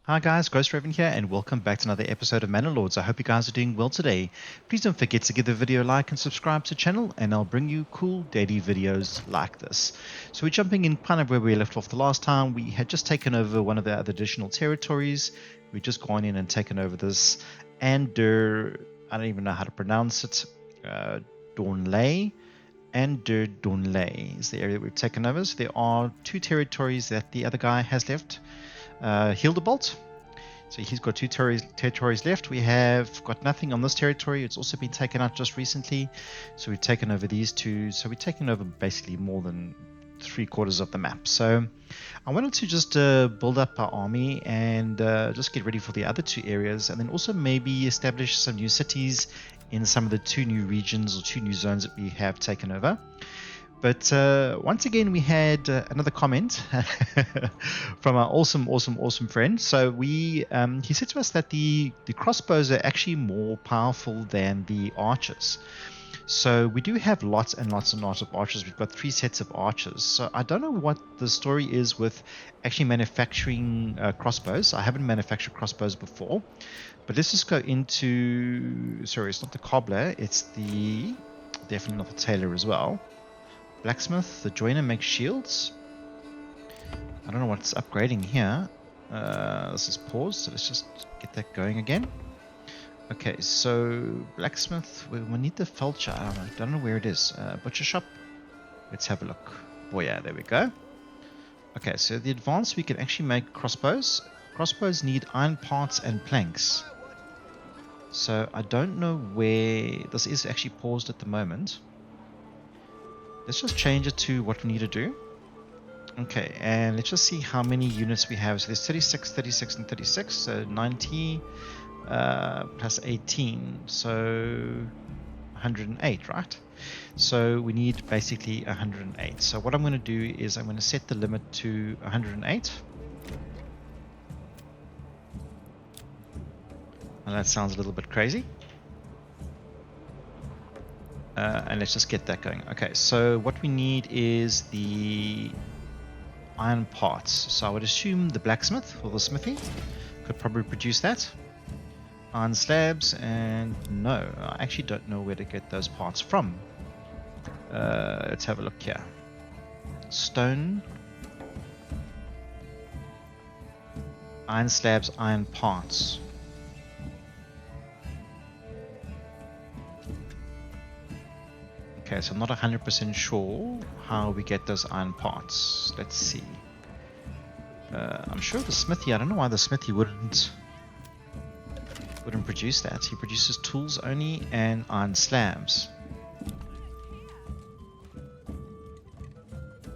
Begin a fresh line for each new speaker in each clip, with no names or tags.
Hi guys, Ghost Raven here and welcome back to another episode of Manor Lords. I hope you guys are doing well today. Please don't forget to give the video a like and subscribe to the channel and I'll bring you cool daily videos like this. So we're jumping in kind of where we left off the last time. We had just taken over one of the other additional territories. We've just gone in and taken over this Ander, I don't even know how to pronounce it, Dornley. Ander Dornley is the area we've taken over. So there are two territories that the other guy has left. Hildebolt. So he's got two territories left. We have got nothing on this territory. It's also been taken out just recently. So we've taken over these two. So we've taken over basically more than 3/4 of the map. So I wanted to just build up our army and just get ready for the other two areas. And then also maybe establish some new cities in some of the two new regions or two new zones that we have taken over. But once again, we had another comment from our awesome friend. So he said to us that the crossbows are actually more powerful than the archers. So we do have lots and lots of archers. We've got 3 sets of archers. So I don't know what the story is with actually manufacturing crossbows. I haven't manufactured crossbows before. But let's just go into... Sorry, it's not the cobbler. It's the... Definitely not the tailor as well. Blacksmith, the joiner makes shields. I don't know what's upgrading here. This is paused, so let's just get that going again. Okay, so blacksmith, we need the felcher. I don't know where it is. Butcher shop. Let's have a look. Oh yeah, there we go. Okay, so the advanced, we can actually make crossbows. Crossbows need iron parts and planks. So I don't know where this is actually paused at the moment. Let's just change it to what we need to do. Okay, and let's just see how many units we have. So there's 36, 36, and 36. So 90 plus 18. So 108, right? So we need basically 108. So what I'm going to do is I'm going to set the limit to 108. Well, that sounds a little bit crazy. And let's just get that going. Okay, so what we need is the iron parts. So I would assume the blacksmith or the smithy could probably produce that. Iron slabs, and no, I actually don't know where to get those parts from. Let's have a look here. Stone, iron slabs, iron parts. Okay, so I'm not 100% sure how we get those iron parts. Let's see. I'm sure the smithy, I don't know why the smithy wouldn't produce that. He produces tools only and iron slabs.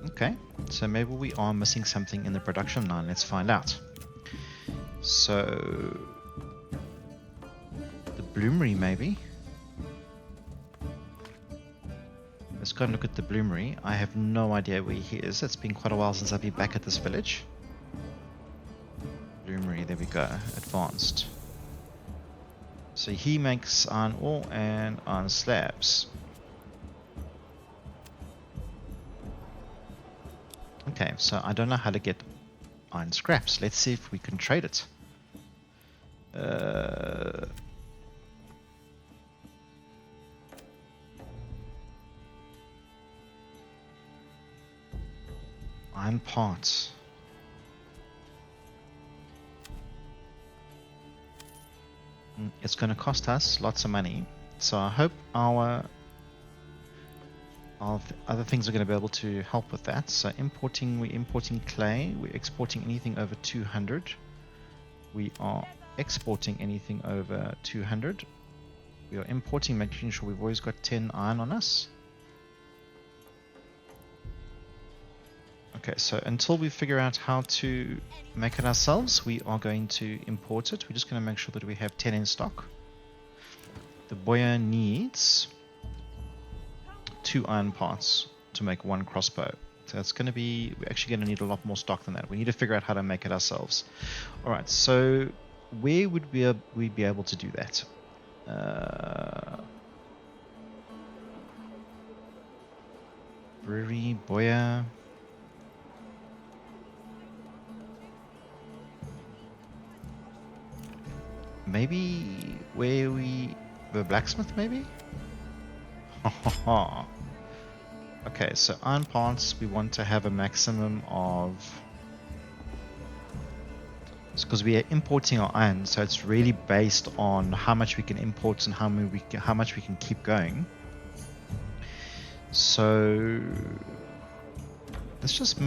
Okay, so maybe we are missing something in the production line. Let's find out. So, the bloomery maybe. Let's go and look at the bloomery. I have no idea where he is. It's been quite a while since I've been back at this village. Bloomery, there we go. Advanced. So he makes iron ore and iron slabs. Okay, so I don't know how to get iron scraps. Let's see if we can trade it. Iron parts. It's going to cost us lots of money. So I hope our other things are going to be able to help with that. So we're importing clay. We're exporting anything over 200. We are exporting anything over 200. We are importing, making sure we've always got 10 iron on us. Okay, so until we figure out how to make it ourselves, we are going to import it. We're just going to make sure that we have 10 in stock. The boya needs 2 iron parts to make 1 crossbow. So that's going to be, we're actually going to need a lot more stock than that. We need to figure out how to make it ourselves. Alright, so where would we be able to do that? Brewery, boya. maybe where the blacksmith, maybe? Okay, so iron parts, we want to have a maximum of... It's because we are importing our iron, so it's really based on how much we can import and how much we can keep going. So let's just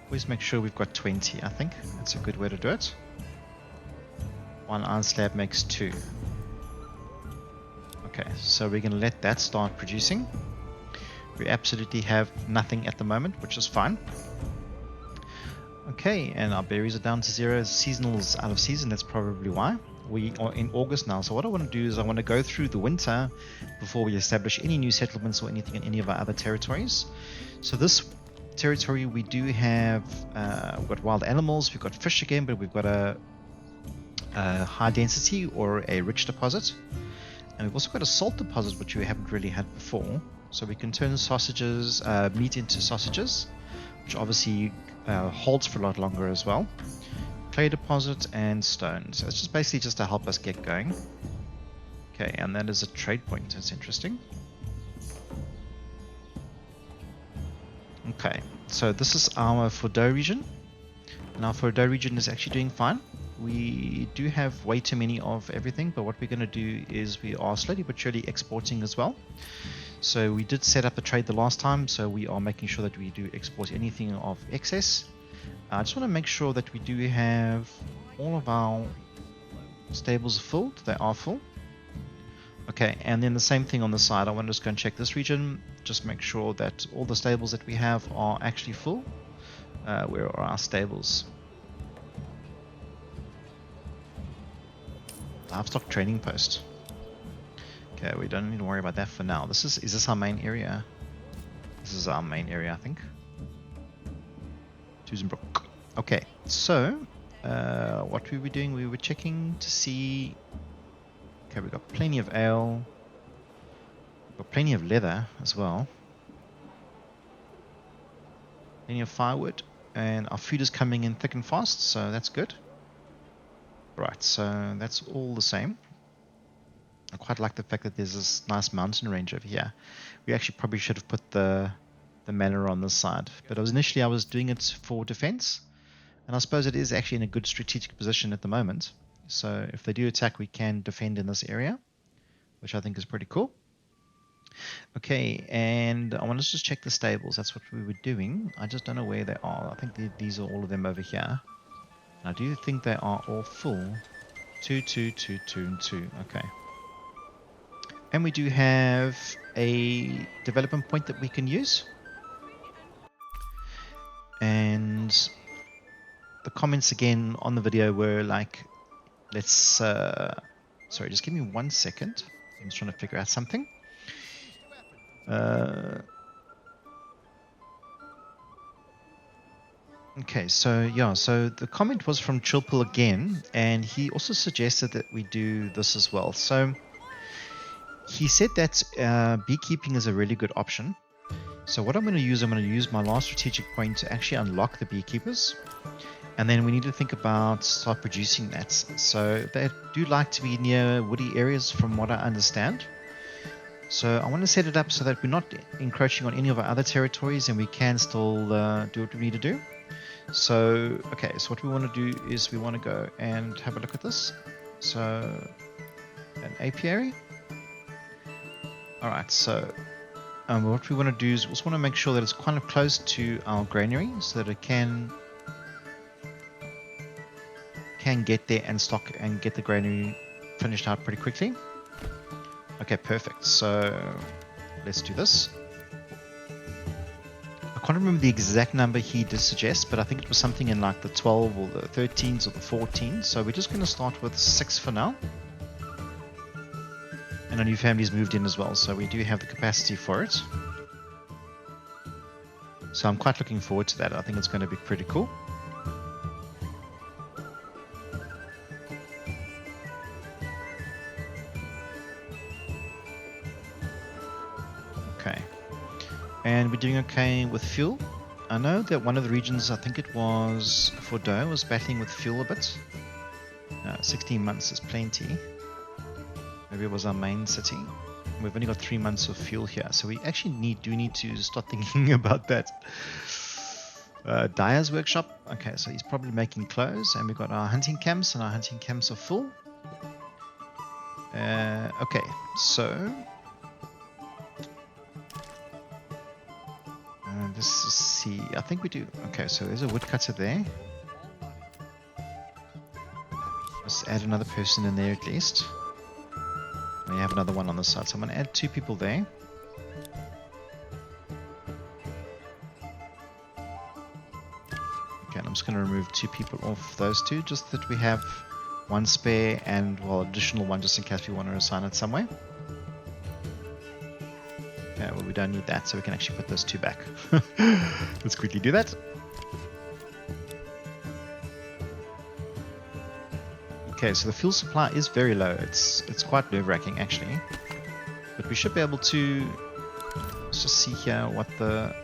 always make sure we've got 20. I think that's a good way to do it. One iron slab makes 2. Okay, so we're going to let that start producing. We absolutely have nothing at the moment, which is fine. Okay, and our berries are down to 0. Seasonal's out of season, that's probably why. We are in August now, so what I want to do is I want to go through the winter before we establish any new settlements or anything in any of our other territories. So this territory, we do have, we've got wild animals, we've got fish again, but we've got a high density or a rich deposit. And we've also got a salt deposit, which we haven't really had before. So we can turn sausages, meat into sausages, which obviously holds for a lot longer as well. Clay deposit and stone. So it's just basically just to help us get going. Okay, and that is a trade point. That's interesting. Okay, so this is our Furdau region. And our Furdau region is actually doing fine. We do have way too many of everything, but what we're going to do is we are slowly but surely exporting as well. So we did set up a trade the last time, so we are making sure that we do export anything of excess. I just want to make sure that we do have all of our stables filled. They are full. Okay, and then the same thing on the side. I want to just go and check this region, just make sure that all the stables that we have are actually full. Where are our stables? Livestock Trading Post. Okay, we don't need to worry about that for now. Is this our main area? This is our main area, I think. Tausendbruck. Okay, so what we were doing, we were checking to see. Okay, we got plenty of ale. We've got plenty of leather as well. Plenty of firewood, and our food is coming in thick and fast, so that's good. Right, so that's all the same. I quite like the fact that there's this nice mountain range over here. We actually probably should have put the manor on this side, but initially I was doing it for defense, and I suppose it is actually in a good strategic position at the moment. So if they do attack, we can defend in this area, which I think is pretty cool. Okay, and I want to just check the stables. That's what we were doing. I just don't know where they are. I think these are all of them over here. I do think they are all full. 2, 2, 2, 2, and 2. Okay. And we do have a development point that we can use. And the comments again on the video were like, let's... sorry, just give me 1 second. I'm just trying to figure out something. Okay, so yeah, so the comment was from Chilpil again, and he also suggested that we do this as well. So he said that beekeeping is a really good option. So what I'm going to use my last strategic point to actually unlock the beekeepers, and then we need to think about start producing that. So they do like to be near woody areas, from what I understand. So I want to set it up so that we're not encroaching on any of our other territories, and we can still do what we need to do. So, okay, so what we want to do is we want to go and have a look at this. So, an apiary. Alright, so what we want to do is we just want to make sure that it's kind of close to our granary so that it can get there and stock and get the granary finished out pretty quickly. Okay, perfect. So, let's do this. I can't remember the exact number he did suggest, but I think it was something in like the 12 or the 13s or the 14s. So we're just going to start with 6 for now. And a new family's moved in as well, so we do have the capacity for it. So I'm quite looking forward to that. I think it's going to be pretty cool. Okay. And we're doing okay with fuel. I know that one of the regions, I think it was Furdau, was battling with fuel a bit. 16 months is plenty. Maybe it was our main city. We've only got 3 months of fuel here, so we actually do need to start thinking about that. Dyer's workshop. Okay, so he's probably making clothes, and we've got our hunting camps, and our hunting camps are full. Okay, so let's see. I think we do. Okay, so there's a woodcutter there. Let's add another person in there at least. We have another one on the side, so I'm going to add 2 people there. Okay, and I'm just going to remove 2 people off those 2, just that we have 1 spare and, well, additional 1 just in case we want to assign it somewhere. Okay, well, we don't need that, so we can actually put those 2 back. Let's quickly do that. Okay, so the fuel supply is very low. It's quite nerve-wracking actually, but we should be able to. Let's just see here what the.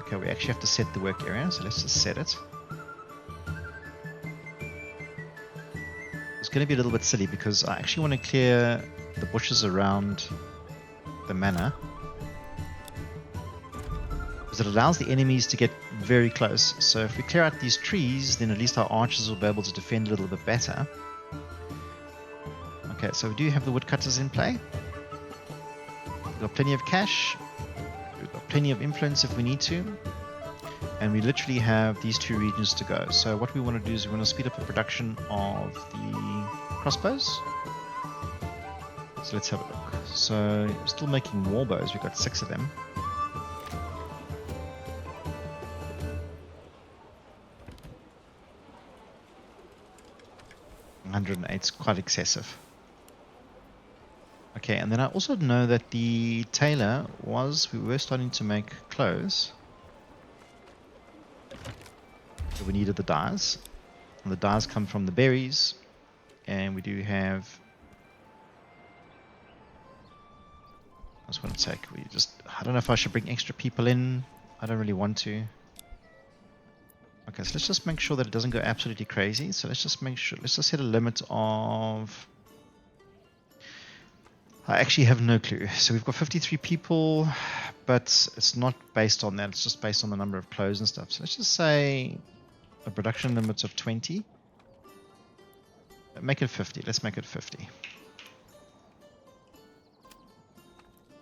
Okay, we actually have to set the work area, so let's just set it. It's going to be a little bit silly because I actually want to clear the bushes around the manor, because it allows the enemies to get very close. So if we clear out these trees, then at least our archers will be able to defend a little bit better. Okay, so we do have the woodcutters in play. We've got plenty of cash. We've got plenty of influence if we need to. And we literally have these 2 regions to go. So what we want to do is we want to speed up the production of the crossbows. So let's have a look. So we're still making war bows. We've got 6 of them. It's quite excessive. Okay, and then I also know that the tailor we were starting to make clothes. So we needed the dyes. And the dyes come from the berries. And we do have. I just want to take. I don't know if I should bring extra people in. I don't really want to. Okay, so let's just make sure that it doesn't go absolutely crazy. So let's just make sure. Let's just set a limit of. I actually have no clue. So we've got 53 people, but it's not based on that. It's just based on the number of clothes and stuff. So let's just say a production limit of 20. Make it 50. Let's make it 50.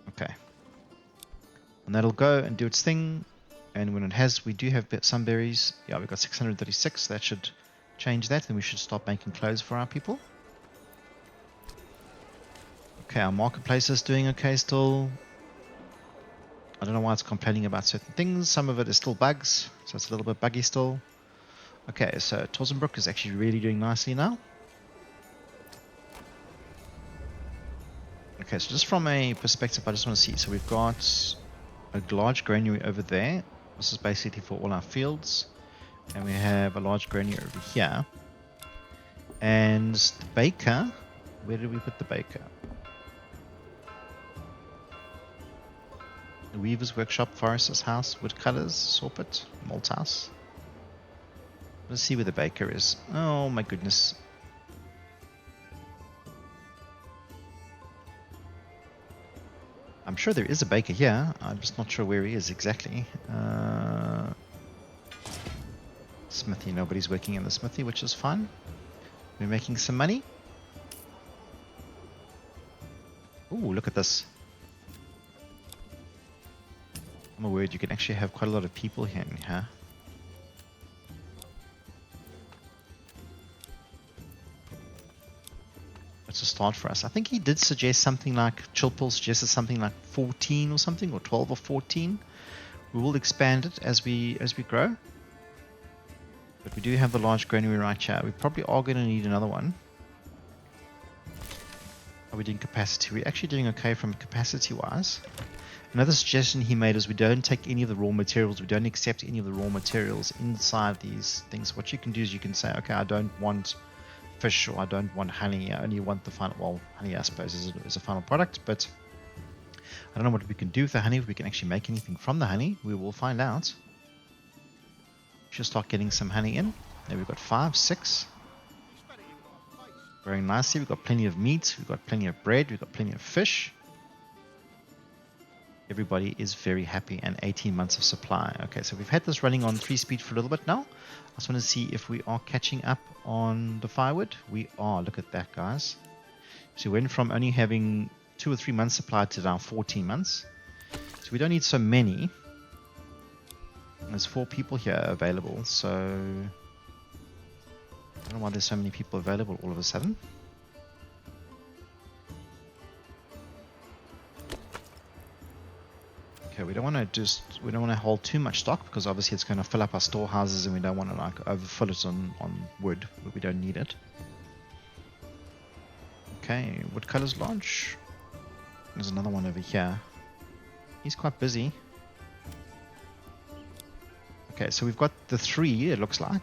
Okay. And that'll go and do its thing. And when it has, we do have some berries. Yeah, we've got 636. That should change that. Then we should start making clothes for our people. Okay, our marketplace is doing okay still. I don't know why it's complaining about certain things. Some of it is still bugs, so it's a little bit buggy still. Okay, so Tausendbruck is actually really doing nicely now. Okay, so just from a perspective, I just want to see. So we've got a large granary over there. This is basically for all our fields. And we have a large granary over here. And the baker, where did we put the baker? The weaver's workshop, forester's house, woodcutters, sawpit, malt house. Let's see where the baker is. Oh my goodness. I'm sure there is a baker here. I'm just not sure where he is exactly. Smithy. Nobody's working in the smithy, which is fine. We're making some money. Ooh, look at this. I'm a word, you can actually have quite a lot of people here. Huh? That's a start for us. I think he did suggest something like, Chilpul suggested something like 14 or something, or 12 or 14. We will expand it as we grow. But we do have the large granary right here. We probably are going to need another one. Are we doing capacity? We're actually doing okay from capacity wise. Another suggestion he made is we don't take any of the raw materials. We don't accept any of the raw materials inside these things. What you can do is you can say, okay, I don't want fish, or I don't want honey. I only want the final, well, honey I suppose is a final product, but I don't know what we can do with the honey. If we can actually make anything from the honey, we will find out. We should start getting some honey in. There we've got 5, 6. growing nicely. We've got plenty of meat, we've got plenty of bread, we've got plenty of fish. Everybody is very happy, and 18 months of supply. Okay, so we've had this running on 3-speed for a little bit now. I just want to see if we are catching up on the firewood. We are. Look at that, guys. So we went from only having 2 or 3 months supply to now 14 months. So we don't need so many. There's 4 people here available, so I don't know why there's so many people available all of a sudden. Okay, we don't want to hold too much stock, because obviously it's going to fill up our storehouses, and we don't want to like overfill it on wood, but we don't need it. Okay, woodcutter's lodge. There's another one over here. He's quite busy. Okay, so we've got the 3, it looks like.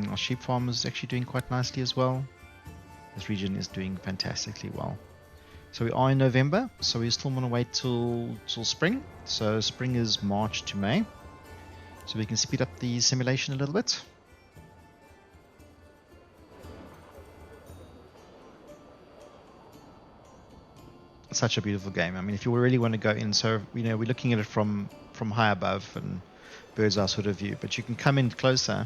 Our sheep farm is actually doing quite nicely as well. This region is doing fantastically well. So we are in November, so we still want to wait till spring. So spring is March to May. So we can speed up the simulation a little bit. It's such a beautiful game. I mean, if you really want to go in, so we're looking at it from high above and bird's eye sort of view, but you can come in closer.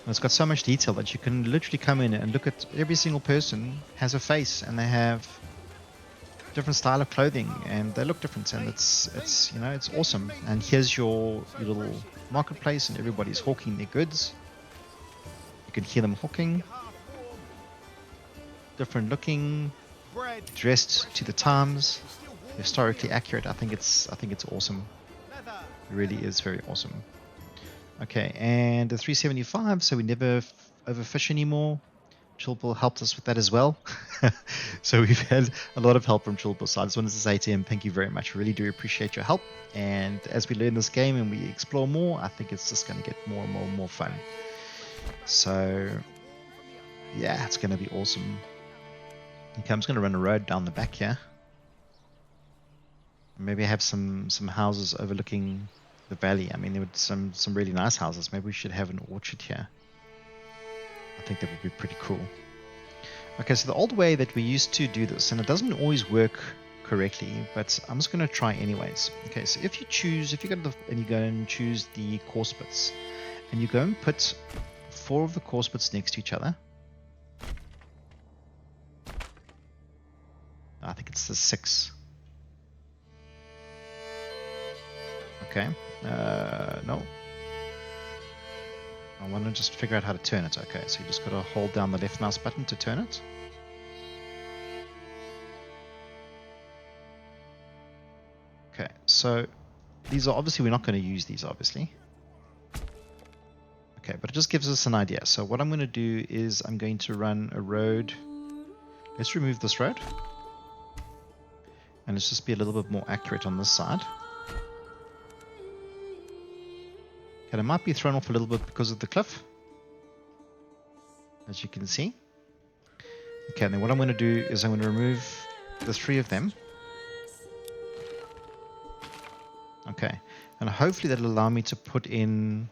And it's got so much detail that you can literally come in and look at every single person has a face, and they have different style of clothing, and they look different, and it's awesome. And here's your little marketplace, and everybody's hawking their goods. You can hear them hawking, different looking, dressed to the times, historically accurate. I think it's awesome. It really is very awesome. Okay, and the 375, so we never overfish anymore. Chilpul helped us with that as well. So we've had a lot of help from Chilpul. So I just wanted to say to him, thank you very much. Really do appreciate your help. And as we learn this game and we explore more, I think it's just going to get more and more fun. So yeah, it's going to be awesome. Okay, I'm just going to run a road down the back here. Maybe I have some houses overlooking the valley. I mean, there were some really nice houses. Maybe we should have an orchard here. I think that would be pretty cool. Okay, so the old way that we used to do this, and it doesn't always work correctly, but I'm just going to try anyways. Okay, so if you go and you go and choose the course bits, and you go and put 4 of the course bits next to each other. I think it's the 6. Okay, no. I want to just figure out how to turn it. Okay, so you just got to hold down the left mouse button to turn it. Okay, so these are obviously, we're not going to use these obviously. Okay, but it just gives us an idea. So what I'm going to do is I'm going to run a road. Let's remove this road. And let's just be a little bit more accurate on this side. Okay, it might be thrown off a little bit because of the cliff, as you can see. Okay, and then what I'm going to do is I'm going to remove the 3 of them. Okay, and hopefully that'll allow me to put in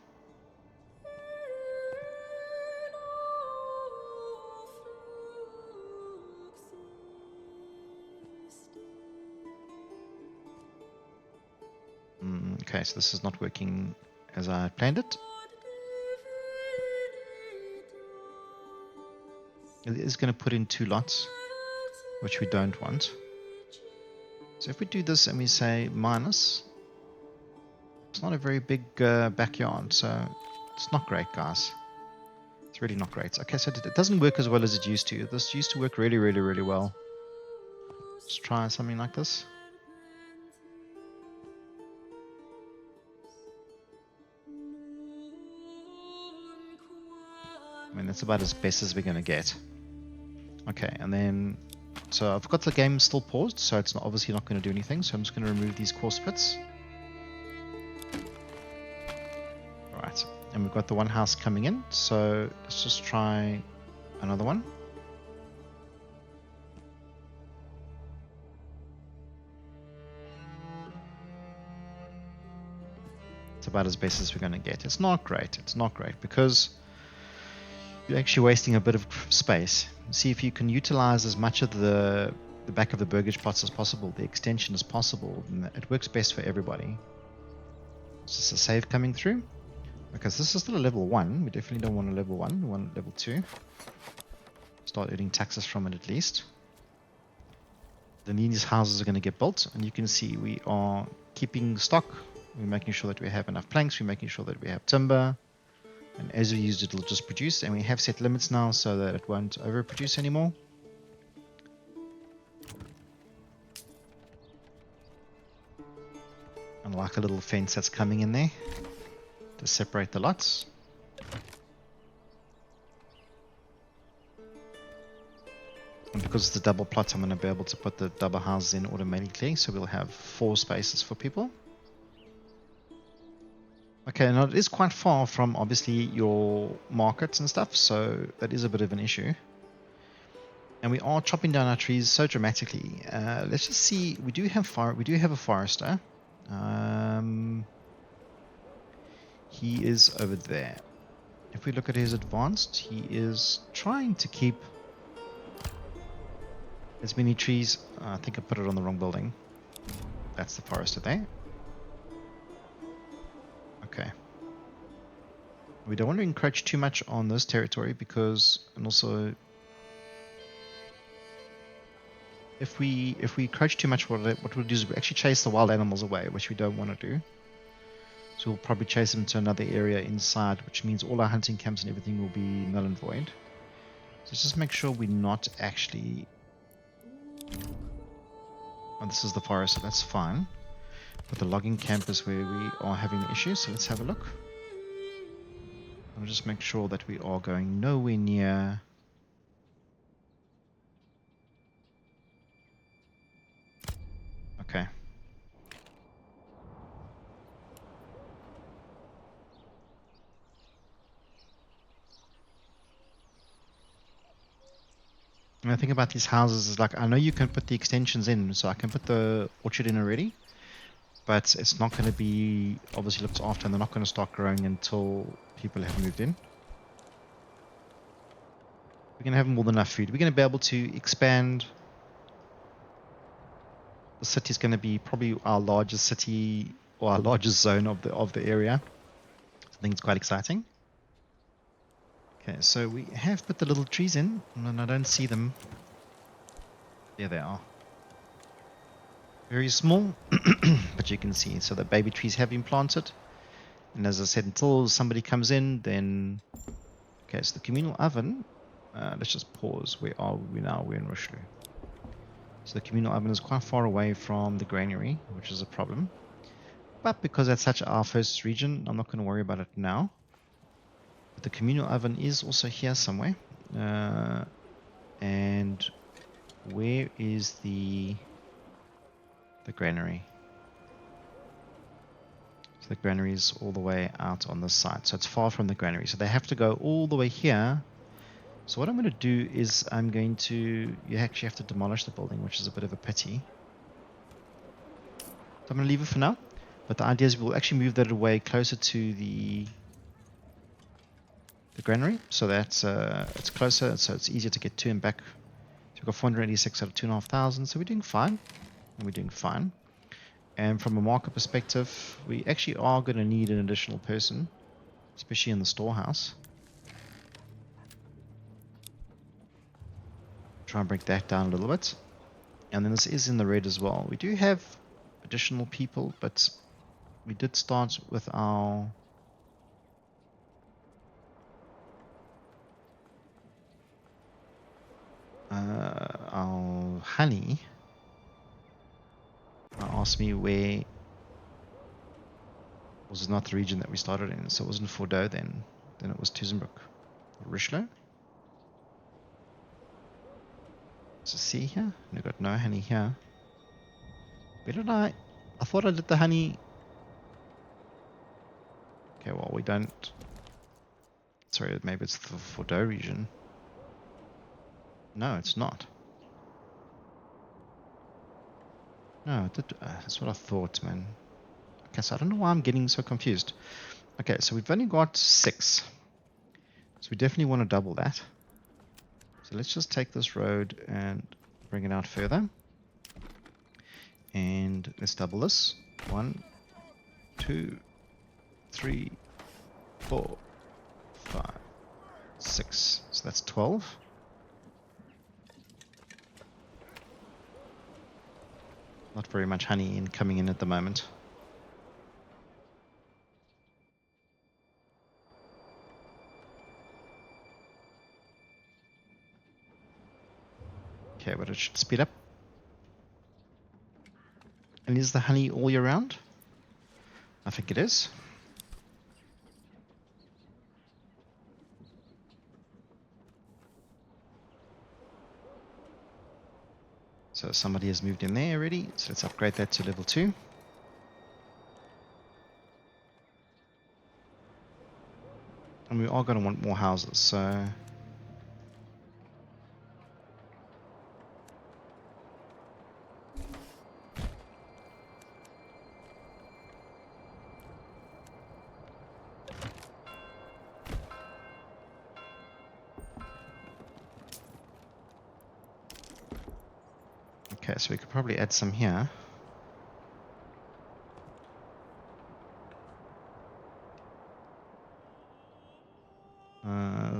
okay, so this is not working as I planned it. It is going to put in 2 lots, which we don't want. So if we do this and we say minus, it's not a very big backyard, so it's not great, guys. It's really not great. Okay, so it doesn't work as well as it used to. This used to work really, really, really well. Let's try something like this. I mean, that's about as best as we're going to get. Okay, and then, so I've got the game still paused, so it's obviously not going to do anything. So I'm just going to remove these course bits. Alright, and we've got the one house coming in, so let's just try another one. It's about as best as we're going to get. It's not great, because you're actually wasting a bit of space. See if you can utilize as much of the back of the burgage plots as possible, the extension as possible, and it works best for everybody. Is this a save coming through? Because this is still a level 1. We definitely don't want a level 1. We want a level 2. Start earning taxes from it at least. Then these houses are going to get built, and you can see we are keeping stock. We're making sure that we have enough planks. We're making sure that we have timber. And as we use it, it'll just produce. And we have set limits now so that it won't overproduce anymore. And like a little fence that's coming in there to separate the lots. And because it's a double plot, I'm going to be able to put the double houses in automatically. So we'll have 4 spaces for people. Okay, now it is quite far from obviously your markets and stuff, so that is a bit of an issue. And we are chopping down our trees so dramatically. Let's just see. We do have a forester. He is over there. If we look at his advanced, he is trying to keep as many trees. I think I put it on the wrong building. That's the forester there. Okay. We don't want to encroach too much on this territory because, and also, if we encroach too much, what we'll do is we actually chase the wild animals away, which we don't want to do. So we'll probably chase them to another area inside, which means all our hunting camps and everything will be null and void. So just make sure we're not actually... Oh, this is the forest, so that's fine. But the logging camp is where we are having the issue, so let's have a look. I'll just make sure that we are going nowhere near... Okay. And the thing about these houses is, like, I know you can put the extensions in, so I can put the orchard in already, but it's not going to be obviously looked after, and they're not going to start growing until people have moved in. We're going to have more than enough food. We're going to be able to expand. The city is going to be probably our largest city or our largest zone of the area. I think it's quite exciting. Okay, so we have put the little trees in, and I don't see them. There they are. Very small, but you can see. So the baby trees have been planted. And as I said, until somebody comes in, then... Okay, so the communal oven... let's just pause. Where are we now? We're in Roheloch. So the communal oven is quite far away from the granary, which is a problem. But because that's such our first region, I'm not going to worry about it now. But the communal oven is also here somewhere. And where is the granary? So the granary is all the way out on this side. So it's far from the granary. So they have to go all the way here. So what I'm going to do is you actually have to demolish the building, which is a bit of a pity. So I'm going to leave it for now. But the idea is we'll actually move that away closer to the granary. So that it's closer, so it's easier to get to and back. So we've got 486 out of 2,500. So we're doing fine. We're doing fine. And from a market perspective, we actually are going to need an additional person, especially in the storehouse. Try and break that down a little bit. And then this is in the red as well. We do have additional people, but we did start with our honey. Asked me where was not the region that we started in, so it wasn't Furdau then it was Tausendbruck. Roheloch. So see here, we've got no honey here. Where did I thought I did the honey. Okay, well we don't. Sorry, maybe it's the Furdau region. No, it's not. No, that's what I thought, man. Okay, so I don't know why I'm getting so confused. Okay, so we've only got 6. So we definitely want to double that. So let's just take this road and bring it out further. And let's double this. 1, 2, 3, 4, 5, 6. So that's 12. Not very much honey coming in at the moment. Okay, but it should speed up. And is the honey all year round? I think it is. So somebody has moved in there already. So let's upgrade that to level 2. And we are going to want more houses, so... Okay, so we could probably add some here.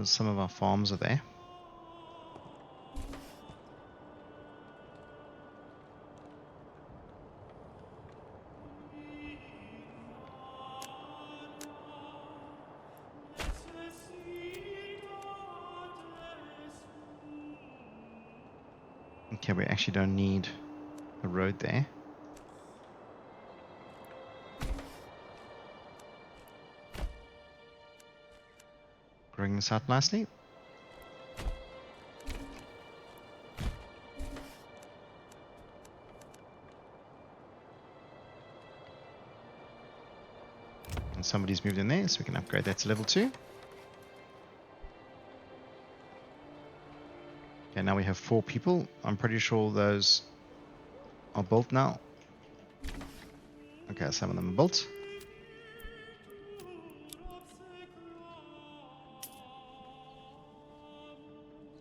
Some of our farms are there. Okay, we actually don't need a road there. Growing this out nicely. And somebody's moved in there, so we can upgrade that to level 2. Okay, now we have 4 people. I'm pretty sure those are built now. Okay, some of them are built.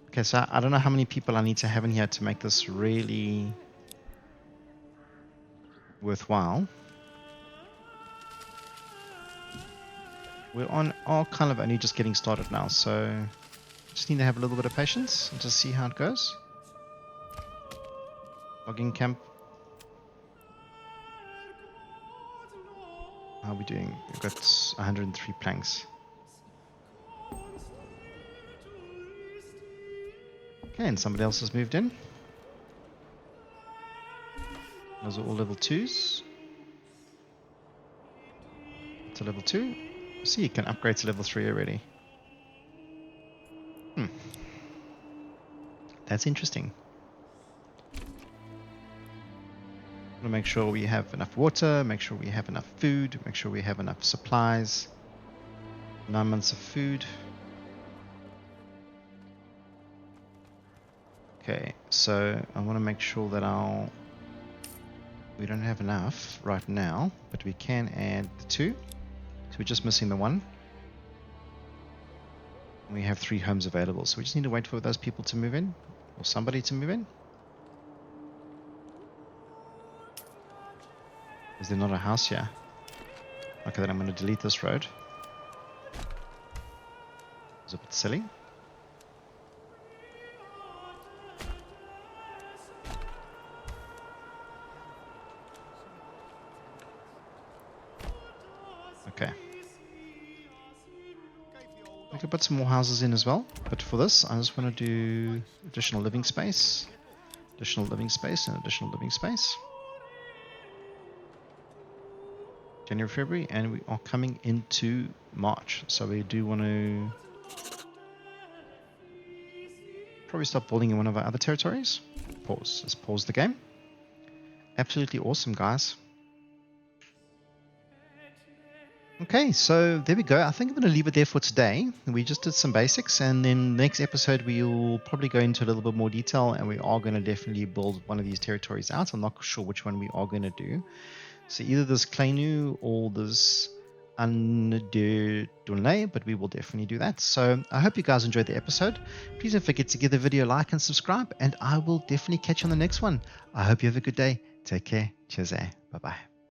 Okay, so I don't know how many people I need to have in here to make this really worthwhile. We're all kind of only just getting started now, so just need to have a little bit of patience and just see how it goes. Logging camp. How are we doing? We've got 103 planks. Okay, and somebody else has moved in. Those are all level 2s. To level 2. See, you can upgrade to level 3 already. That's interesting. Want to make sure we have enough water, make sure we have enough food, make sure we have enough supplies. 9 months of food. Okay, so I want to make sure that we don't have enough right now, but we can add the 2. So we're just missing the 1. We have 3 homes available, so we just need to wait for those people to move in, or somebody to move in. Is there not a house here? Okay, then I'm going to delete this road. It's a bit silly. Okay. I could put some more houses in as well, but for this I just want to do additional living space, additional living space, and additional living space. January, February, and we are coming into March, so we do want to probably start building in one of our other territories. Pause. Let's pause the game. Absolutely awesome, guys. Okay, so there we go. I think I'm going to leave it there for today. We just did some basics, and then next episode we'll probably go into a little bit more detail, and we are going to definitely build one of these territories out. I'm not sure which one we are going to do. So either this Kleinu or this undurlay, but we will definitely do that. So I hope you guys enjoyed the episode. Please don't forget to give the video a like and subscribe, and I will definitely catch you on the next one. I hope you have a good day. Take care. Cheers. Bye-bye.